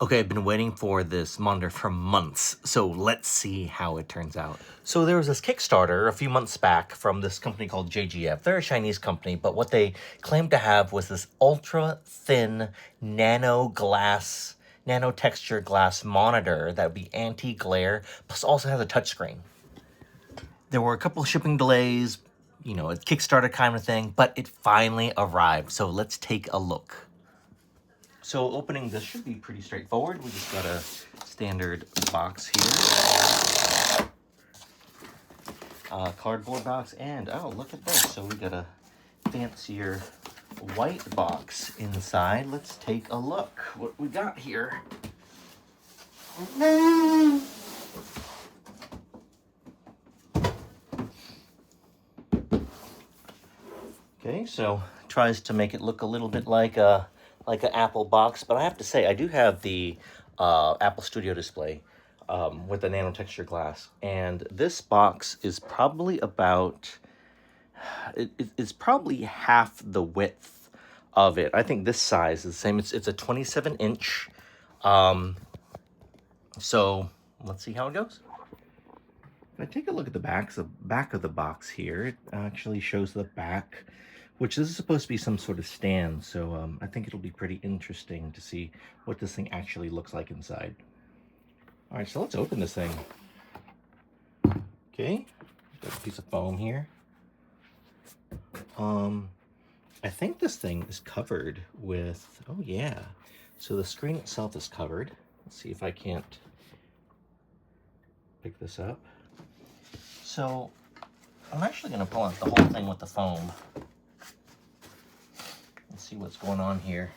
Okay, I've been waiting for this monitor for months, so let's see how it turns out. So there was this Kickstarter a few months back from this company called JGF. They're a Chinese company, but what they claimed to have was this ultra thin nano-textured glass monitor that would be anti-glare, plus also has a touchscreen. There were a couple of shipping delays, you know, a Kickstarter kind of thing, but it finally arrived. So let's take a look. So opening this should be pretty straightforward. We just got a standard box here. Cardboard box, and oh, look at this. So we got a fancier white box inside. Let's take a look what we got here. Okay, so tries to make it look a little bit like an Apple box, but I have to say I do have the Apple Studio display with the nano-textured glass, and this box is probably about it's probably half the width of it. I think this size is the same. It's a 27-inch. So let's see how it goes. If I take a look at the back of the box here, it actually shows the back, which this is supposed to be some sort of stand, so I think it'll be pretty interesting to see what this thing actually looks like inside. All right, so let's open this thing. Okay, got a piece of foam here. I think this thing is covered with, oh yeah, so the screen itself is covered. Let's see if I can't pick this up. So I'm actually going to pull out the whole thing with the foam. Let's see what's going on here.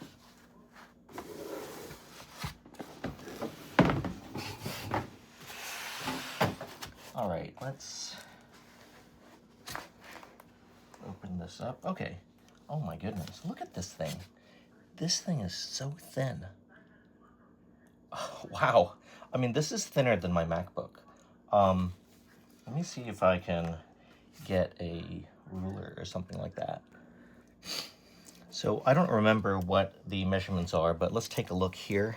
All right, let's open this up. Okay. Oh my goodness, look at this thing. This thing is so thin. Oh, wow. I mean, this is thinner than my MacBook. Let me see if I can get a ruler or something like that. So I don't remember what the measurements are, but let's take a look here.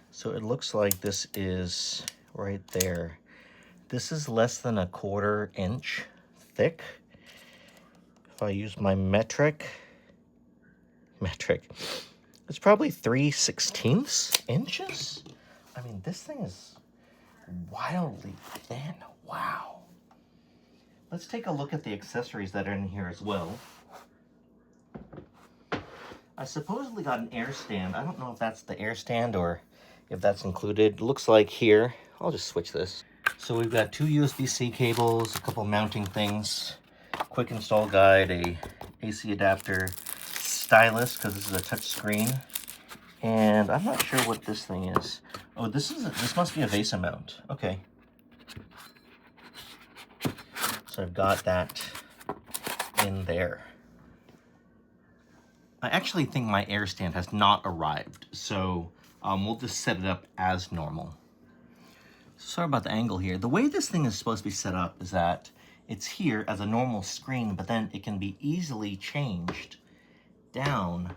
So it looks like this is right there. This is less than a 1/4 inch thick. If I use my metric, it's probably 3/16 inches. I mean, this thing is wildly thin. Wow. Let's take a look at the accessories that are in here as well. I supposedly got an air stand. I don't know if that's the air stand or if that's included. Looks like here, I'll just switch this. So we've got 2 USB-C cables, a couple mounting things, quick install guide, a AC adapter, stylus, because this is a touch screen, and I'm not sure what this thing is. Oh, this must be a VESA mount. Okay. So I've got that in there. I actually think my air stand has not arrived, so we'll just set it up as normal. Sorry about the angle here. The way this thing is supposed to be set up is that it's here as a normal screen, but then it can be easily changed down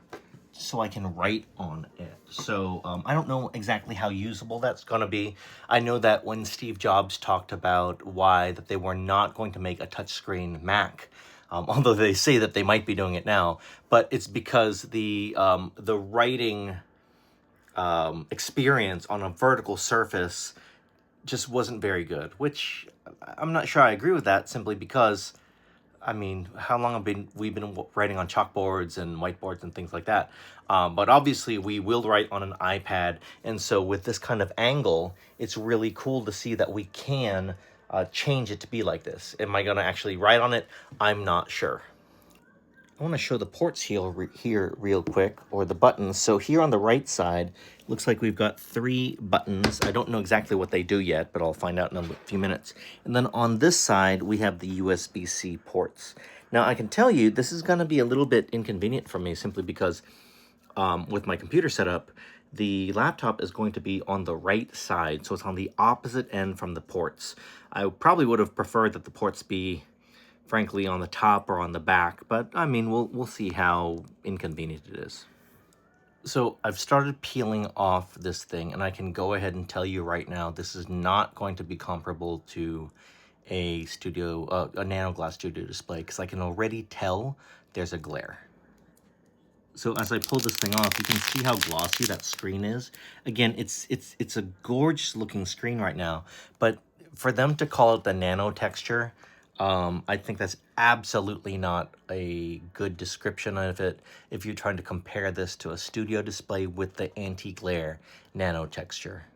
so I can write on it. So I don't know exactly how usable that's going to be. I know that when Steve Jobs talked about why that they were not going to make a touchscreen Mac, although they say that they might be doing it now, but it's because the writing experience on a vertical surface just wasn't very good, which I'm not sure I agree with that, simply because, I mean, how long have we been writing on chalkboards and whiteboards and things like that? But obviously we will write on an iPad, and so with this kind of angle, it's really cool to see that we can change it to be like this. Am I going to actually write on it? I'm not sure. I want to show the ports here real quick, or the buttons. So here on the right side, looks like we've got 3 buttons. I don't know exactly what they do yet, but I'll find out in a few minutes. And then on this side, we have the USB-C ports. Now, I can tell you, this is going to be a little bit inconvenient for me, simply because with my computer setup, the laptop is going to be on the right side, so it's on the opposite end from the ports. I probably would have preferred that the ports be, frankly, on the top or on the back, but I mean, we'll see how inconvenient it is. So I've started peeling off this thing, and I can go ahead and tell you right now, this is not going to be comparable to a nano glass studio display, because I can already tell there's a glare. So as I pull this thing off, you can see how glossy that screen is. Again, it's a gorgeous looking screen right now, but for them to call it the nano texture, I think that's absolutely not a good description of it if you're trying to compare this to a studio display with the anti-glare nano texture.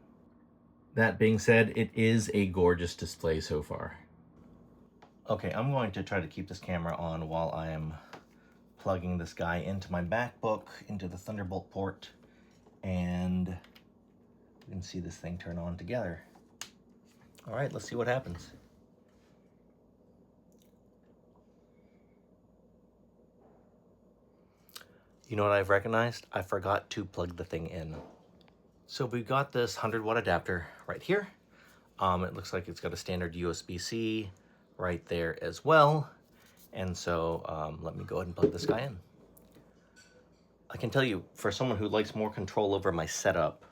That being said, it is a gorgeous display so far. Okay, I'm going to try to keep this camera on while I am plugging this guy into my MacBook, into the Thunderbolt port, and you can see this thing turn on together. All right, let's see what happens. You know what I've recognized? I forgot to plug the thing in. So we've got this 100-watt adapter right here. It looks like it's got a standard USB-C right there as well. And so let me go ahead and plug this guy in. I can tell you, for someone who likes more control over my setup,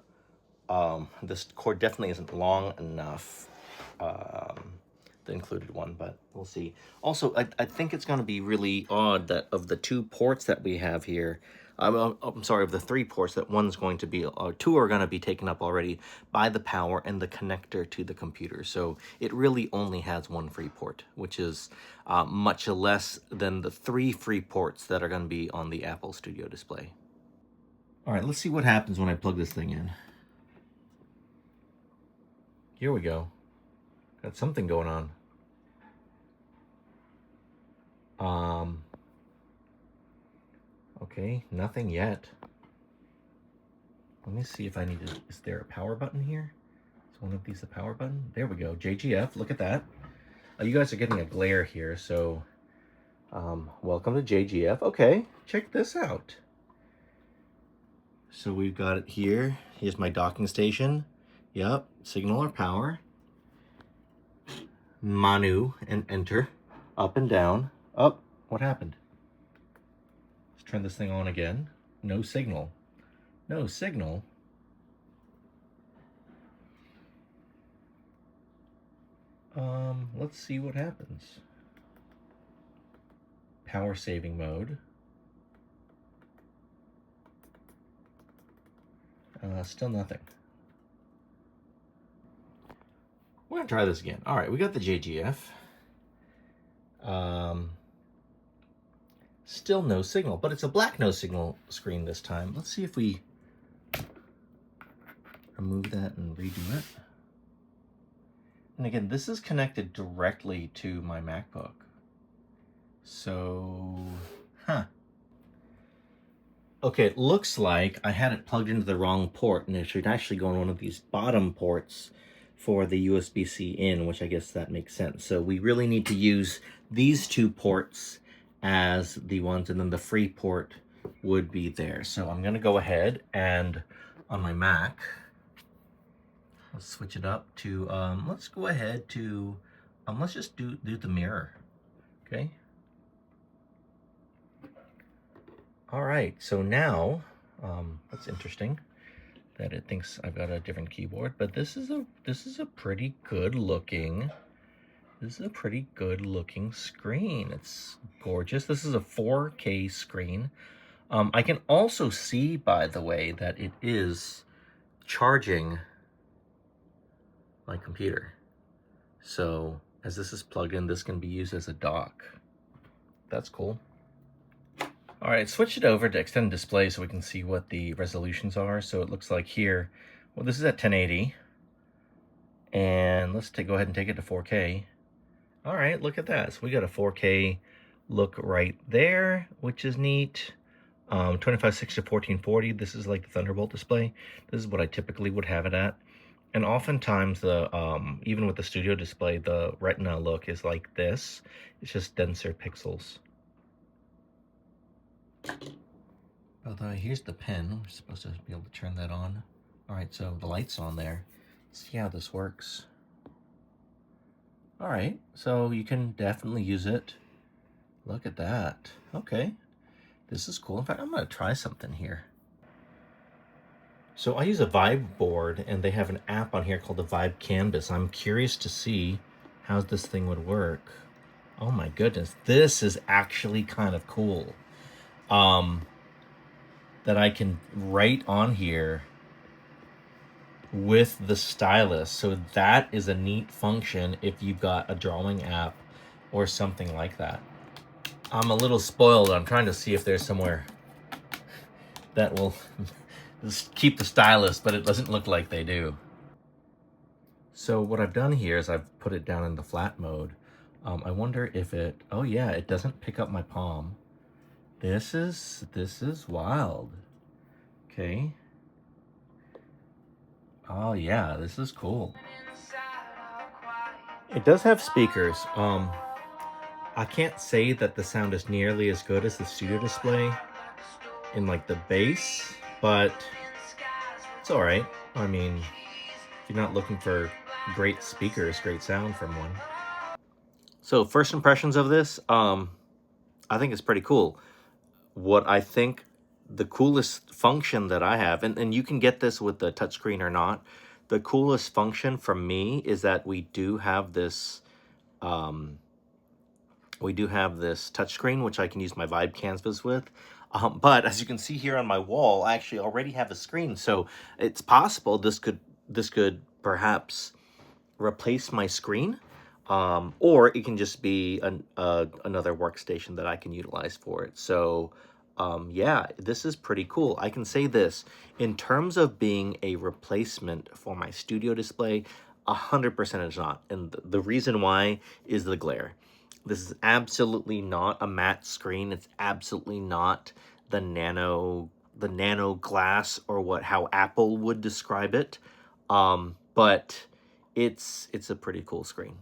this cord definitely isn't long enough, the included one, but we'll see. Also, I think it's going to be really odd that of the 2 ports that we have here, I'm sorry, of the 3 ports, that one's going to be, 2 are going to be taken up already by the power and the connector to the computer. So it really only has 1 free port, which is much less than the 3 free ports that are going to be on the Apple Studio display. All right, let's see what happens when I plug this thing in. Here we go. Got something going on. Okay, nothing yet. Let me see if I need to, is there a power button here? Is one of these a power button? There we go, JGF, look at that. You guys are getting a glare here, so welcome to JGF. Okay, check this out. So we've got it here. Here's my docking station. Yep, signal or power. Menu and enter. Up and down. Up. What happened? Let's turn this thing on again. No signal. No signal. Let's see what happens. Power saving mode. Still nothing. We're gonna try this again. All right, we got the JGF. Still no signal, but it's a black no signal screen this time. Let's see if we remove that and redo it. And again, this is connected directly to my MacBook. So, okay, it looks like I had it plugged into the wrong port, and it should actually go on one of these bottom ports for the USB-C in, which I guess that makes sense. So we really need to use these 2 ports as the ones, and then the free port would be there. So I'm gonna go ahead and on my Mac, let's switch it up to, let's go ahead to, let's just do the mirror, okay? All right, so now, that's interesting that it thinks I've got a different keyboard, but this is a pretty good looking, screen. It's gorgeous. This is a 4K screen. I can also see, by the way, that it is charging my computer. So as this is plugged in, this can be used as a dock. That's cool. All right, switch it over to extended display so we can see what the resolutions are. So it looks like here, well, this is at 1080. And let's go ahead and take it to 4K. All right, look at that. So we got a 4K look right there, which is neat. 2560 to 1440. This is like the Thunderbolt display. This is what I typically would have it at. And oftentimes the even with the studio display, the Retina look is like this. It's just denser pixels. Although here's the pen. We're supposed to be able to turn that on. All right, so the light's on there. Let's see how this works. All right, so you can definitely use it. Look at that. Okay, this is cool. In fact, I'm gonna try something here. So I use a Vibe board, and they have an app on here called the Vibe Canvas. I'm curious to see how this thing would work. Oh my goodness, this is actually kind of cool. That I can write on here with the stylus. So that is a neat function if you've got a drawing app or something like that. I'm a little spoiled. I'm trying to see if there's somewhere that will just keep the stylus, but it doesn't look like they do. So what I've done here is I've put it down in the flat mode. I wonder if it, oh yeah, it doesn't pick up my palm. This is wild. Okay. Oh yeah, this is cool. It does have speakers. I can't say that the sound is nearly as good as the studio display in like the bass, but it's all right. I mean, if you're not looking for great speakers, great sound from one. So first impressions of this, I think it's pretty cool. What I think the coolest function that I have, and you can get this with the touchscreen or not, the coolest function from me is that we do have this touchscreen, which I can use my Vibe Canvas with. But as you can see here on my wall, I actually already have a screen, so it's possible this could perhaps replace my screen, or it can just be another workstation that I can utilize for it. So yeah, this is pretty cool. I can say this, in terms of being a replacement for my studio display, 100% it's not. And the reason why is the glare. This is absolutely not a matte screen. It's absolutely not the nano glass, or how Apple would describe it. But it's a pretty cool screen.